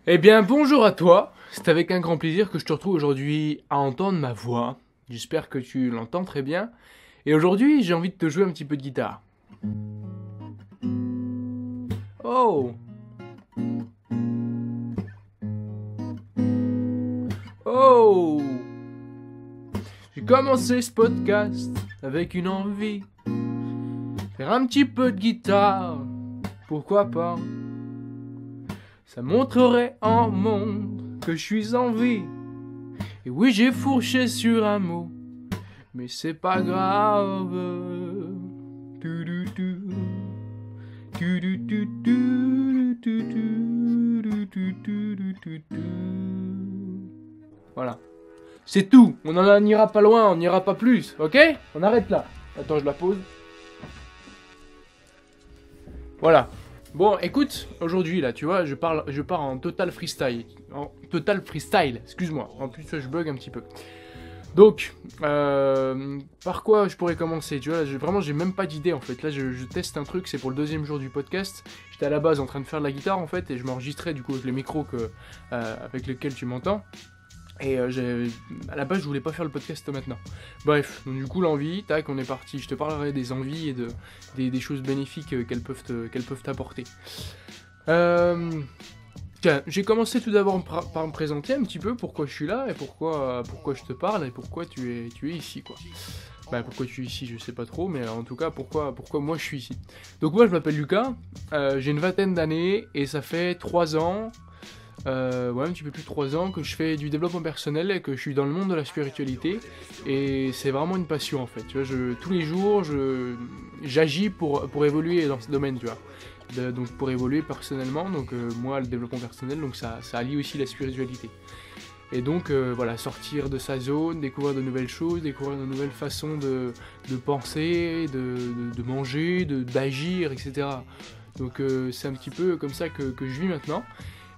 Eh bien, bonjour à toi. C'est avec un grand plaisir que je te retrouve aujourd'hui à entendre ma voix. J'espère que tu l'entends très bien. Et aujourd'hui, j'ai envie de te jouer un petit peu de guitare. Oh! Oh! J'ai commencé ce podcast avec une envie. Faire un petit peu de guitare. Pourquoi pas? Ça montrerait en monde que je suis en vie. Et oui, j'ai fourché sur un mot, mais c'est pas grave. Voilà. C'est tout. On n'en ira pas loin, on n'ira pas plus, ok? On arrête là. Attends, je la pose. Voilà. Bon, écoute, aujourd'hui là, tu vois, je pars en total freestyle. Excuse-moi. En plus, je bug un petit peu. Donc, par quoi je pourrais commencer? Tu vois, vraiment, j'ai même pas d'idée en fait. Là, je teste un truc, c'est pour le deuxième jour du podcast. J'étais à la base en train de faire de la guitare en fait, et je m'enregistrais du coup avec le micro avec lequel tu m'entends. Et à la base, je voulais pas faire le podcast maintenant. Bref, donc du coup, l'envie, tac, on est parti. Je te parlerai des envies et des choses bénéfiques qu'elles peuvent t'apporter. Tiens, j'ai commencé tout d'abord par me présenter un petit peu pourquoi je suis là et pourquoi je te parle et pourquoi tu es ici, quoi. Bah, pourquoi tu es ici, je sais pas trop, mais en tout cas, pourquoi moi je suis ici. Donc, moi, je m'appelle Lucas, j'ai une vingtaine d'années et ça fait 3 ans. Un petit peu plus de 3 ans que je fais du développement personnel et que je suis dans le monde de la spiritualité et c'est vraiment une passion en fait, tu vois, tous les jours j'agis pour évoluer dans ce domaine, tu vois, donc pour évoluer personnellement, donc moi le développement personnel, donc ça allie aussi la spiritualité et donc voilà, sortir de sa zone, découvrir de nouvelles choses, découvrir de nouvelles façons de penser, de manger, d'agir, etc. Donc c'est un petit peu comme ça que je vis maintenant.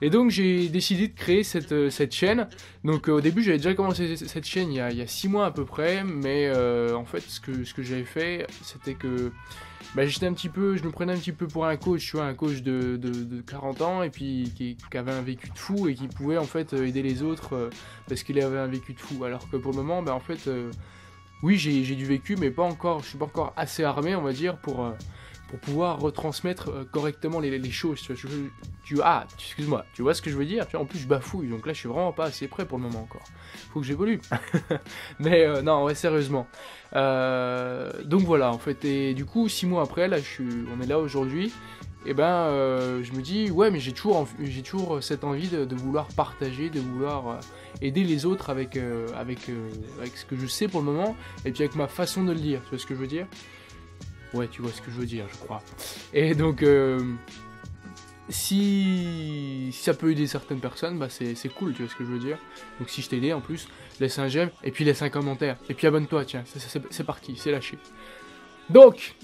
Et donc j'ai décidé de créer cette chaîne. Donc au début j'avais déjà commencé cette chaîne il y a 6 mois à peu près, mais en fait ce que j'avais fait, c'était que je me prenais un petit peu pour un coach, tu vois, un coach de 40 ans et puis qui avait un vécu de fou et qui pouvait en fait aider les autres parce qu'il avait un vécu de fou. Alors que pour le moment, en fait, oui j'ai du vécu, mais je suis pas encore assez armé, on va dire, pour pouvoir retransmettre correctement les choses. Excuse-moi, tu vois ce que je veux dire? Tu vois, en plus je bafouille, donc là je suis vraiment pas assez prêt pour le moment encore. Faut que j'évolue. Mais non, ouais, sérieusement. Donc voilà, en fait, et du coup, 6 mois après, là, on est là aujourd'hui, et je me dis, ouais, mais j'ai toujours cette envie de vouloir partager, de vouloir aider les autres avec ce que je sais pour le moment, et puis avec ma façon de le dire, tu vois ce que je veux dire? Ouais, tu vois ce que je veux dire, je crois. Et donc, si ça peut aider certaines personnes, c'est cool, tu vois ce que je veux dire. Donc si je t'ai aidé, en plus, laisse un j'aime, et puis laisse un commentaire. Et puis abonne-toi, tiens, c'est parti, c'est lâché. Donc,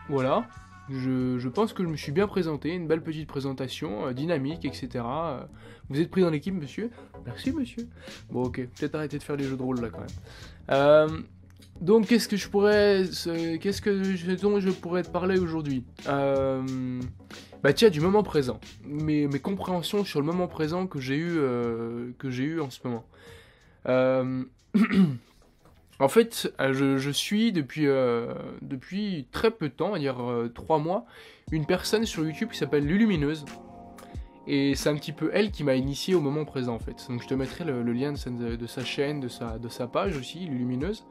voilà. Je pense que je me suis bien présenté, une belle petite présentation, dynamique, etc. Vous êtes pris dans l'équipe, monsieur? Merci, monsieur. Bon, ok, peut-être arrêter de faire les jeux de rôle, là, quand même. Donc, dont je pourrais te parler aujourd'hui? Tiens, du moment présent. Mes compréhensions sur le moment présent que j'ai eu en ce moment. En fait, je suis depuis très peu de temps, on va dire 3 mois, une personne sur YouTube qui s'appelle Lulumineuse. Et c'est un petit peu elle qui m'a initié au moment présent en fait. Donc je te mettrai le lien de sa chaîne, de sa page aussi, Lulumineuse,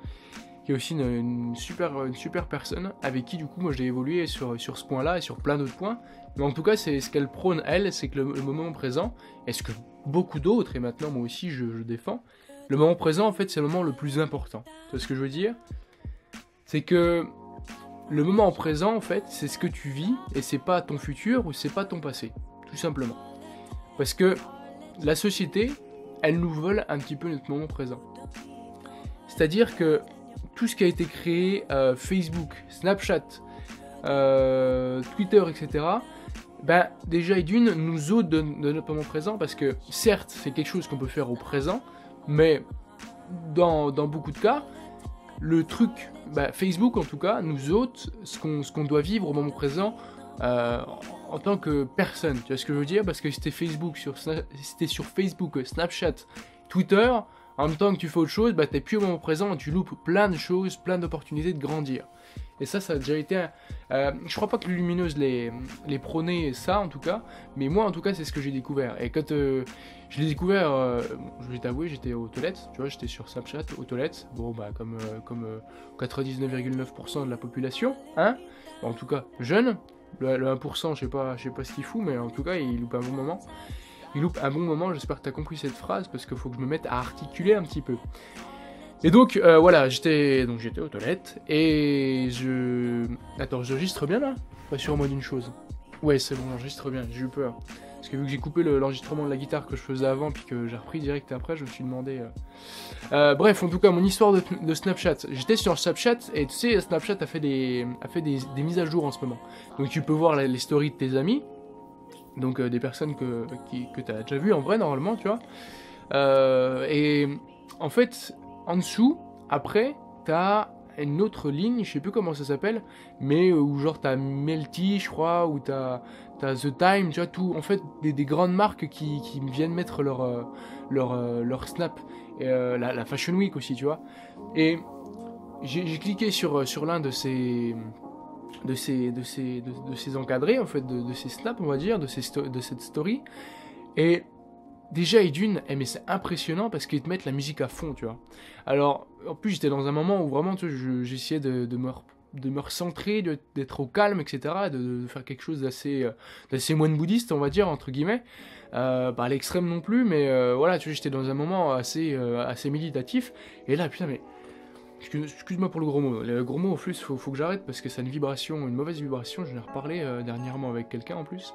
qui est aussi une super personne, avec qui du coup moi j'ai évolué sur ce point-là et sur plein d'autres points. Mais en tout cas, c'est ce qu'elle prône elle, c'est que le moment présent, est ce que beaucoup d'autres, et maintenant moi aussi je défends, le moment présent en fait c'est le moment le plus important. Tu vois ce que je veux dire? C'est que le moment présent en fait c'est ce que tu vis, et c'est pas ton futur ou c'est pas ton passé. Tout simplement. Parce que la société, elle nous vole un petit peu notre moment présent. C'est-à-dire que tout ce qui a été créé, Facebook, Snapchat, Twitter, etc., déjà et d'une, nous ôte de notre moment présent, parce que certes, c'est quelque chose qu'on peut faire au présent, mais dans beaucoup de cas, le truc, Facebook en tout cas, nous ôte ce qu'on doit vivre au moment présent, en tant que personne, tu vois ce que je veux dire? Parce que c'était c'était sur Facebook, Snapchat, Twitter, en même temps que tu fais autre chose, bah t'es plus au moment présent et tu loupes plein de choses, plein d'opportunités de grandir. Et ça a déjà été... je crois pas que les lumineuses les prônaient ça, en tout cas, mais moi, en tout cas, c'est ce que j'ai découvert. Et quand je l'ai découvert, je vais t'avouer, j'étais aux toilettes, tu vois, j'étais sur Snapchat, aux toilettes, bon, bah, comme 99,9% de la population, hein, bon, en tout cas, jeune, le 1%, je sais pas ce qu'il fout, mais en tout cas, il loupe un bon moment. Il loupe un bon moment, j'espère que t'as compris cette phrase, parce qu'il faut que je me mette à articuler un petit peu. Et donc, voilà, j'étais aux toilettes, et Attends, j'enregistre bien, là? Rassure-moi d'une chose. Ouais, c'est bon, j'enregistre bien, j'ai eu peur. Parce que vu que j'ai coupé l'enregistrement de la guitare que je faisais avant, puis que j'ai repris direct après, je me suis demandé... bref, en tout cas, mon histoire de Snapchat. J'étais sur Snapchat, et tu sais, Snapchat a fait des mises à jour en ce moment. Donc tu peux voir les stories de tes amis, donc des personnes que tu as déjà vues en vrai, normalement, tu vois. Et en fait... En dessous, après, t'as une autre ligne, je sais plus comment ça s'appelle, mais où genre t'as Melty, je crois, ou t'as The Time, tu vois, tout, en fait, des grandes marques qui viennent mettre leur snap, et la Fashion Week aussi, tu vois. Et j'ai cliqué sur l'un de ces encadrés, en fait, de ces snaps, on va dire, de cette story, et... Déjà, et d'une, mais c'est impressionnant parce qu'ils te mettent la musique à fond, tu vois. Alors, en plus, j'étais dans un moment où vraiment, tu vois, j'essayais de me recentrer, d'être au calme, etc., de faire quelque chose d'assez moine bouddhiste, on va dire, entre guillemets. Pas à l'extrême non plus, mais voilà, tu vois, j'étais dans un moment assez méditatif. Et là, putain, mais... Excuse-moi pour le gros mot. Le gros mot, en plus, faut que j'arrête parce que c'est une mauvaise vibration. J'en ai reparlé dernièrement avec quelqu'un, en plus.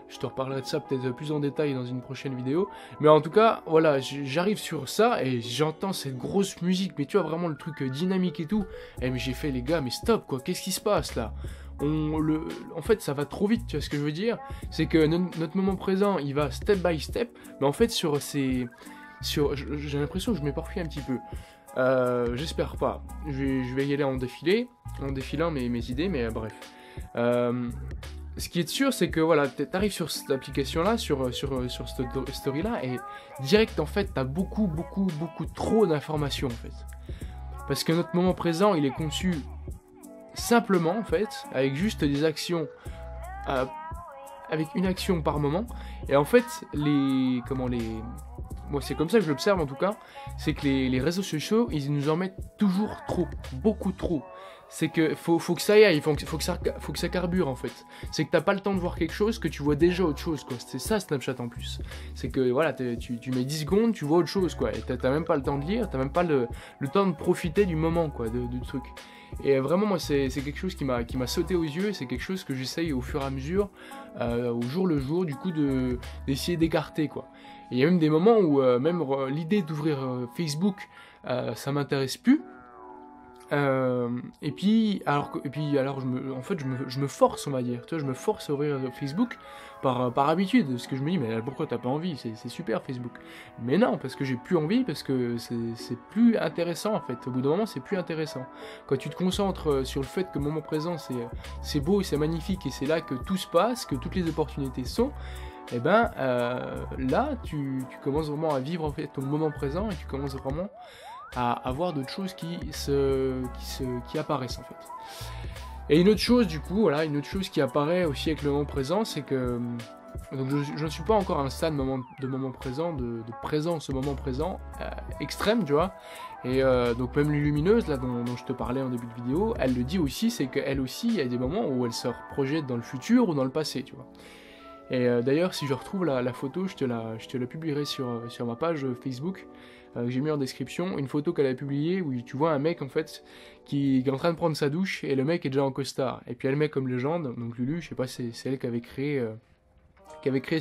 Je te reparlerai de ça peut-être plus en détail dans une prochaine vidéo. Mais en tout cas, voilà, j'arrive sur ça et j'entends cette grosse musique. Mais tu vois, vraiment le truc dynamique et tout. Et mais j'ai fait, les gars, mais stop, quoi. Qu'est-ce qui se passe, là? En fait, ça va trop vite, tu vois ce que je veux dire? C'est que notre moment présent, il va step by step. Mais en fait, j'ai l'impression que je m'éparpille un petit peu. J'espère pas. Je vais y aller en défilant mes idées, mais bref. Ce qui est sûr, c'est que voilà, t'arrives sur cette application-là, sur cette story-là, et direct, en fait, t'as beaucoup trop d'informations, en fait. Parce que notre moment présent, il est conçu simplement, en fait, avec juste des actions, avec une action par moment, et en fait, moi, c'est comme ça que je l'observe, en tout cas, c'est que les réseaux sociaux, ils nous en mettent toujours trop, beaucoup trop. C'est que faut que ça y aille, faut que ça carbure en fait. C'est que t'as pas le temps de voir quelque chose, que tu vois déjà autre chose quoi. C'est ça Snapchat en plus. C'est que voilà, tu mets 10 secondes, tu vois autre chose quoi. Et t'as même pas le temps de lire, t'as même pas le temps de profiter du moment quoi, du truc. Et vraiment moi c'est quelque chose qui m'a sauté aux yeux, c'est quelque chose que j'essaye au fur et à mesure, au jour le jour, du coup d'essayer d'écarter quoi. Et il y a même des moments où même l'idée d'ouvrir Facebook, ça m'intéresse plus. Et puis alors je me force on va dire, tu vois, je me force à ouvrir Facebook par habitude, parce que je me dis mais pourquoi t'as pas envie, c'est super Facebook. Mais non, parce que j'ai plus envie, parce que c'est plus intéressant en fait, au bout d'un moment c'est plus intéressant. Quand tu te concentres sur le fait que le moment présent c'est beau et c'est magnifique et c'est là que tout se passe, que toutes les opportunités sont, et ben là tu commences vraiment à vivre en fait ton moment présent et tu commences vraiment à avoir d'autres choses qui apparaissent en fait. Et une autre chose du coup, voilà, une autre chose qui apparaît aussi avec le moment présent, c'est que donc je ne suis pas encore à un stade de moment présent, de présence au moment présent extrême, tu vois. Et donc même les lumineuses là dont je te parlais en début de vidéo, elle le dit aussi, c'est qu'elle aussi il y a des moments où elle se projette dans le futur ou dans le passé, tu vois. Et d'ailleurs si je retrouve la photo, je te la publierai sur ma page Facebook. Que j'ai mis en description, une photo qu'elle a publiée où tu vois un mec en fait qui est en train de prendre sa douche et le mec est déjà en costard. Et puis elle met comme légende, donc Lulu, je sais pas si c'est elle qui avait créé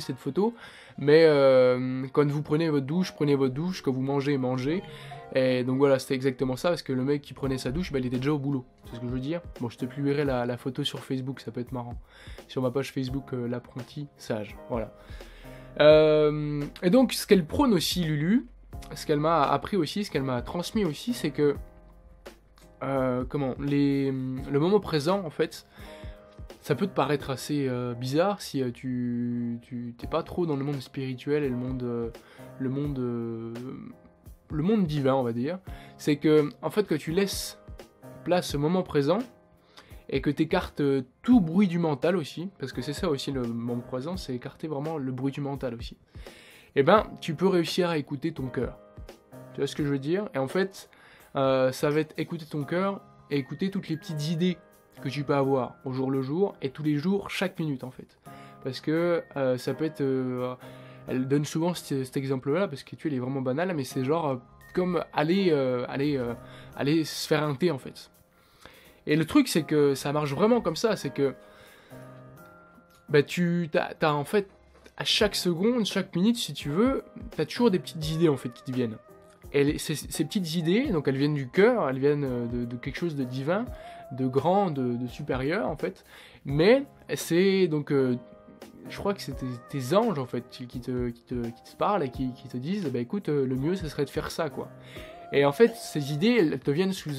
cette photo, mais quand vous prenez votre douche, quand vous mangez, mangez. Et donc voilà, c'était exactement ça, parce que le mec qui prenait sa douche, bah, il était déjà au boulot. C'est ce que je veux dire. Bon, je te publierai la photo sur Facebook, ça peut être marrant. Sur ma page Facebook, l'apprenti sage, voilà. Et donc, ce qu'elle prône aussi, Lulu, ce qu'elle m'a appris aussi, ce qu'elle m'a transmis aussi, c'est que le moment présent, en fait, ça peut te paraître assez bizarre si tu t'es pas trop dans le monde spirituel et le monde, euh, le monde divin, on va dire. C'est que, en fait, que tu laisses place au moment présent et que tu écartes tout bruit du mental aussi, parce que c'est ça aussi le moment présent, c'est écarter vraiment le bruit du mental aussi. Et ben, tu peux réussir à écouter ton cœur. Tu vois ce que je veux dire? Et en fait, ça va être écouter ton cœur et écouter toutes les petites idées que tu peux avoir au jour le jour et tous les jours, chaque minute en fait. Parce que ça peut être... elle donne souvent cet exemple-là, parce que tu vois, il est vraiment banal, mais c'est genre comme aller se faire un thé en fait. Et le truc, c'est que ça marche vraiment comme ça, c'est que bah, t'as en fait, à chaque seconde, chaque minute, si tu veux, t'as toujours des petites idées en fait qui te viennent. Et ces petites idées, donc elles viennent du cœur, elles viennent de quelque chose de divin, de grand, de supérieur en fait. Mais c'est donc, je crois que c'est tes anges en fait qui te parlent et qui te disent, bah écoute, le mieux ce serait de faire ça quoi. Et en fait, ces idées, elles te viennent sous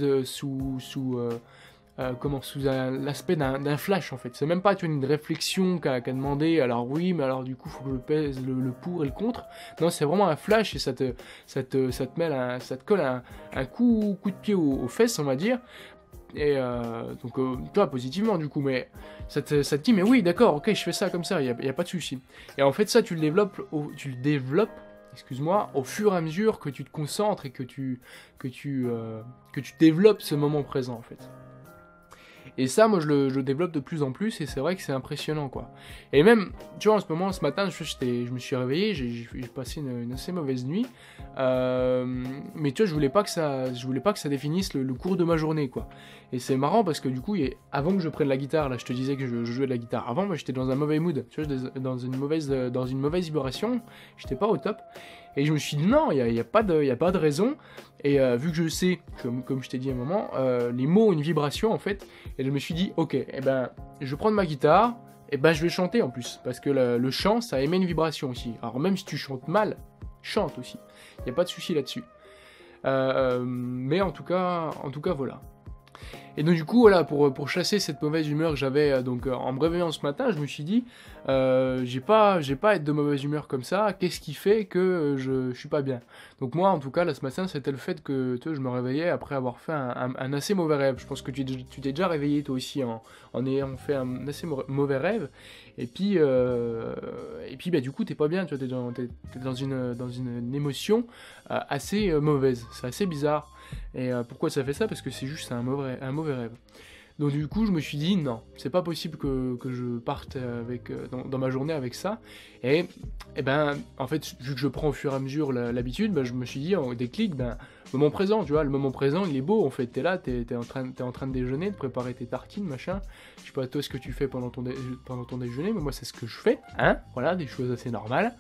l'aspect d'un flash en fait. C'est même pas une réflexion qu'a demandé, alors oui, mais alors du coup, faut que je pèse le pour et le contre. Non, c'est vraiment un flash et ça te colle un coup de pied aux fesses, on va dire. Et donc, toi, positivement du coup, mais ça te dit, mais oui, d'accord, ok, je fais ça comme ça, y a pas de souci. Et en fait, ça, tu le développes, excuse-moi, au fur et à mesure que tu te concentres et que tu développes ce moment présent en fait. Et ça, moi, je le développe de plus en plus, et c'est vrai que c'est impressionnant, quoi. Et même, tu vois, en ce moment, ce matin, je me suis réveillé, j'ai passé une assez mauvaise nuit, mais tu vois, je voulais pas que ça définisse le cours de ma journée, quoi. Et c'est marrant parce que du coup, avant que je prenne la guitare, là, je te disais que je jouais de la guitare. Avant, moi, j'étais dans un mauvais mood, tu vois, dans une mauvaise vibration, j'étais pas au top. Et je me suis dit non, il y a pas de raison. Et vu que je sais, comme je t'ai dit à un moment, les mots ont une vibration en fait. Et je me suis dit ok, eh ben, je vais prendre ma guitare, et ben je vais chanter en plus. Parce que le chant, ça émet une vibration aussi. Alors même si tu chantes mal, chante aussi. Il n'y a pas de souci là-dessus. Mais en tout cas voilà. Et donc du coup, voilà, pour chasser cette mauvaise humeur que j'avais en me réveillant ce matin, je me suis dit, j'ai pas à être de mauvaise humeur comme ça, qu'est-ce qui fait que je suis pas bien? Donc moi, en tout cas, là, ce matin, c'était le fait que je me réveillais après avoir fait un assez mauvais rêve. Je pense que tu t'es déjà réveillé toi aussi en ayant fait un assez mauvais rêve. Et puis bah, du coup, t'es pas bien, tu vois, t'es dans une émotion assez mauvaise. C'est assez bizarre. Et pourquoi ça fait ça? Parce que c'est juste un mauvais rêve. Donc du coup, je me suis dit, non, c'est pas possible que je parte dans ma journée avec ça. Et ben, en fait, vu que je prends au fur et à mesure l'habitude, ben, je me suis dit, en déclic, ben, le moment présent, tu vois, le moment présent, il est beau, en fait. T'es là, t'es en train de déjeuner, de préparer tes tartines, machin. Je sais pas toi ce que tu fais pendant ton déjeuner, mais moi, c'est ce que je fais, hein. Voilà, des choses assez normales.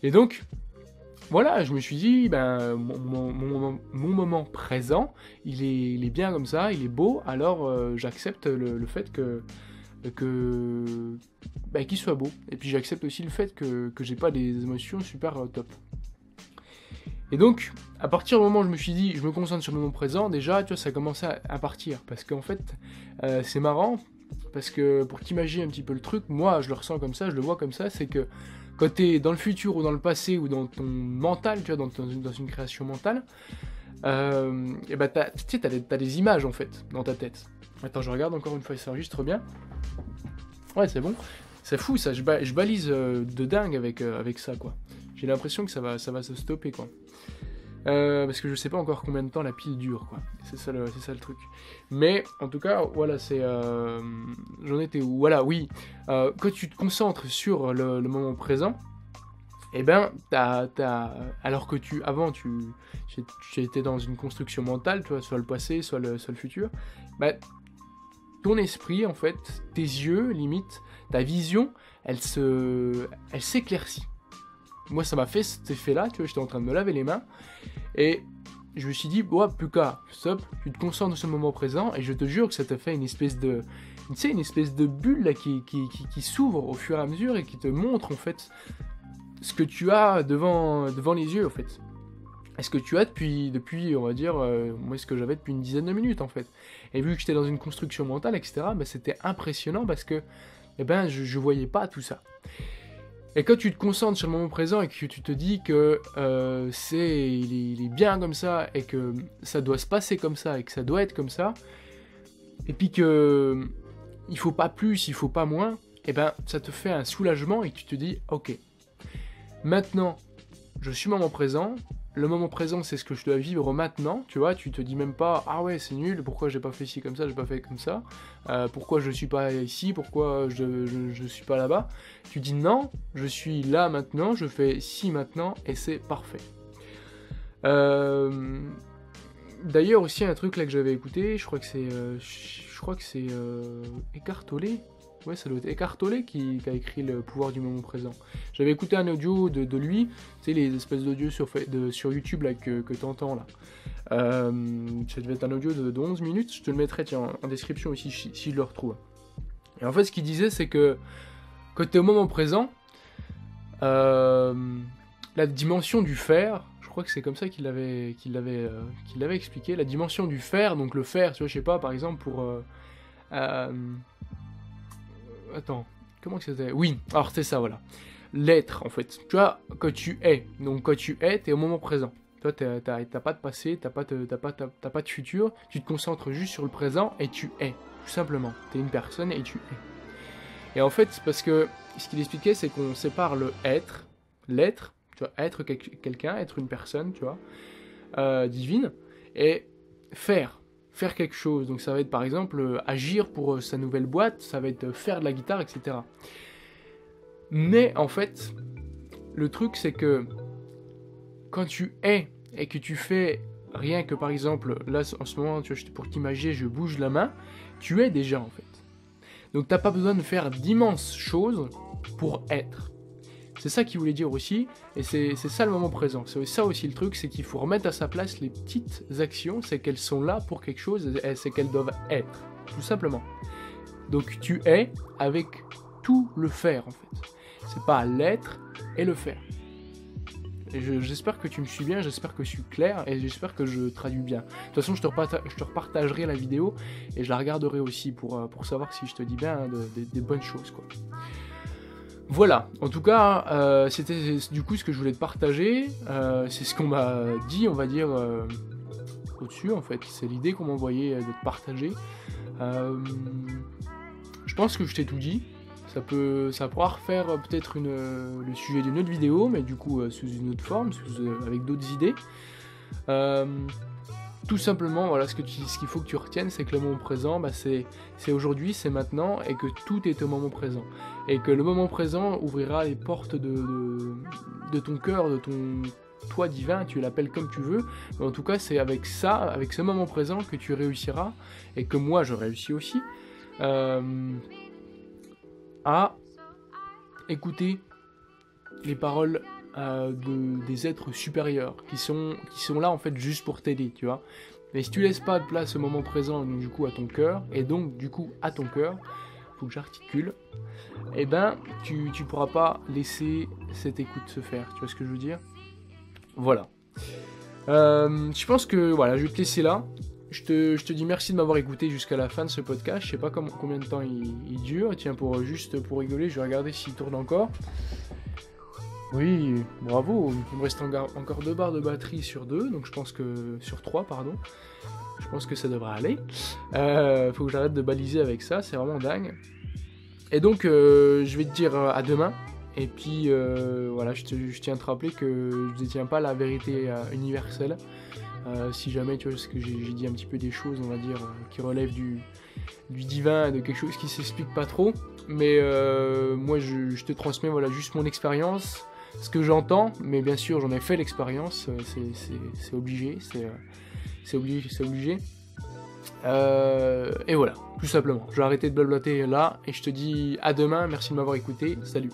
Et donc... Voilà, je me suis dit, ben, mon moment présent, il est bien comme ça, il est beau, alors j'accepte le fait ben, qu'il soit beau. Et puis j'accepte aussi le fait que j'ai pas des émotions super top. Et donc, à partir du moment où je me suis dit, je me concentre sur le moment présent, déjà, tu vois, ça a commencé à partir. Parce qu'en fait, c'est marrant, parce que pour t'imaginer un petit peu le truc, moi, je le ressens comme ça, je le vois comme ça, c'est que quand t'es dans le futur ou dans le passé ou dans ton mental, tu vois, dans une création mentale, et bah tu sais, t'as des images en fait dans ta tête. Attends, je regarde encore une fois, ça enregistre bien. Ouais, c'est bon. C'est fou ça, je balise de dingue avec ça quoi. J'ai l'impression que ça va se stopper quoi. Parce que je sais pas encore combien de temps la pile dure quoi. C'est ça le truc. Mais en tout cas, voilà, c'est j'en étais où? Voilà, oui. Quand tu te concentres sur le moment présent, et ben alors que avant tu étais dans une construction mentale, tu vois, soit le passé, soit le futur, bah ton esprit en fait, tes yeux limite, ta vision, elle s'éclaircit. Moi, ça m'a fait cet effet-là, tu vois, j'étais en train de me laver les mains, et je me suis dit, ouais, plus qu'à, stop, tu te concentres sur ce moment présent, et je te jure que ça te fait une espèce de bulle, là, qui s'ouvre au fur et à mesure, et qui te montre, en fait, ce que tu as devant les yeux, en fait. ce que tu as depuis on va dire, moi ce que j'avais depuis une dizaine de minutes en fait. Et vu que j'étais dans une construction mentale, etc., bah, c'était impressionnant parce que eh ben, je voyais pas tout ça. Et quand tu te concentres sur le moment présent et que tu te dis que il est bien comme ça et que ça doit se passer comme ça et que ça doit être comme ça, et puis que il faut pas plus, il faut pas moins, et ben ça te fait un soulagement et tu te dis ok, maintenant je suis moment présent. Le moment présent, c'est ce que je dois vivre maintenant, tu vois, tu te dis même pas « Ah ouais, c'est nul, pourquoi j'ai pas fait ci comme ça, j'ai pas fait comme ça, pourquoi je suis pas ici, pourquoi je suis pas là-bas ?» Tu dis « Non, je suis là maintenant, je fais ci maintenant, et c'est parfait. » D'ailleurs, aussi, un truc là que j'avais écouté, je crois que c'est Eckhart Tolle. Ouais, ça doit être Eckhart Tolle qui a écrit Le pouvoir du moment présent. J'avais écouté un audio de lui, tu sais, les espèces d'audios sur YouTube là, que t'entends là. Ça devait être un audio de 11 minutes, je te le mettrai tiens, en description aussi si je le retrouve. Et en fait, ce qu'il disait, c'est que quand tu es au moment présent, la dimension du faire, je crois que c'est comme ça qu'il l'avait expliqué, la dimension du faire, donc le faire, tu vois, je sais pas, par exemple, pour... Attends, comment que c'était ? Oui, alors c'est ça, voilà. L'être, en fait. Tu vois, quand tu es. Donc quand tu es, t'es au moment présent. Toi, t'as pas de passé, t'as pas de futur. Tu te concentres juste sur le présent et tu es. Tout simplement. T'es une personne et tu es. Et en fait, c'est parce que ce qu'il expliquait, c'est qu'on sépare le être, l'être, tu vois, être quelqu'un, être une personne, tu vois, divine, et faire quelque chose. Donc ça va être par exemple agir pour sa nouvelle boîte, ça va être faire de la guitare, etc. Mais en fait, le truc c'est que quand tu es et que tu fais rien que par exemple, là en ce moment, tu vois, pour t'imaginer, je bouge la main, tu es déjà en fait. Donc t'as pas besoin de faire d'immenses choses pour être. C'est ça qu'il voulait dire aussi, et c'est ça le moment présent. C'est ça aussi le truc, c'est qu'il faut remettre à sa place les petites actions, c'est qu'elles sont là pour quelque chose, et c'est qu'elles doivent être, tout simplement. Donc tu es avec tout le faire en fait. C'est pas l'être et le faire. Et j'espère que tu me suis bien, j'espère que je suis clair, et j'espère que je traduis bien. De toute façon, je te repartagerai la vidéo, et je la regarderai aussi pour savoir si je te dis bien des bonnes choses, quoi. Voilà, en tout cas, c'était du coup ce que je voulais te partager, c'est ce qu'on m'a dit, on va dire, au-dessus en fait, c'est l'idée qu'on m'a envoyé de te partager. Je pense que je t'ai tout dit, ça pourra refaire peut-être le sujet d'une autre vidéo, mais du coup sous une autre forme, avec d'autres idées. Tout simplement, voilà, ce qu'il faut que tu retiennes, c'est que le moment présent, bah, c'est aujourd'hui, c'est maintenant, et que tout est au moment présent. Et que le moment présent ouvrira les portes de ton cœur, de ton toi divin, tu l'appelles comme tu veux, mais en tout cas, c'est avec ça, avec ce moment présent que tu réussiras, et que moi, je réussis aussi, à écouter les paroles des êtres supérieurs qui sont là en fait juste pour t'aider, tu vois. Mais si tu laisses pas de place au moment présent, donc du coup à ton cœur, et donc du coup à ton cœur, faut que j'articule, et ben tu pourras pas laisser cette écoute se faire, tu vois ce que je veux dire. Voilà. Je pense que voilà, je vais te laisser là. Je te dis merci de m'avoir écouté jusqu'à la fin de ce podcast. Je sais pas combien de temps il dure. Tiens, pour rigoler, je vais regarder s'il tourne encore. Oui, bravo, il me reste encore 2 barres de batterie sur 2, donc je pense que... sur 3, pardon. Je pense que ça devrait aller. Faut que j'arrête de baliser avec ça, c'est vraiment dingue. Et donc, je vais te dire à demain. Et puis, voilà, je tiens à te rappeler que je détiens pas la vérité universelle. Si jamais, tu vois, parce que j'ai dit un petit peu des choses, on va dire, qui relèvent du divin, de quelque chose qui s'explique pas trop. Mais moi, je te transmets, voilà, juste mon expérience, ce que j'entends, mais bien sûr j'en ai fait l'expérience, c'est obligé, c'est obligé. Et voilà, tout simplement. Je vais arrêter de blablater là, et je te dis à demain, merci de m'avoir écouté, salut.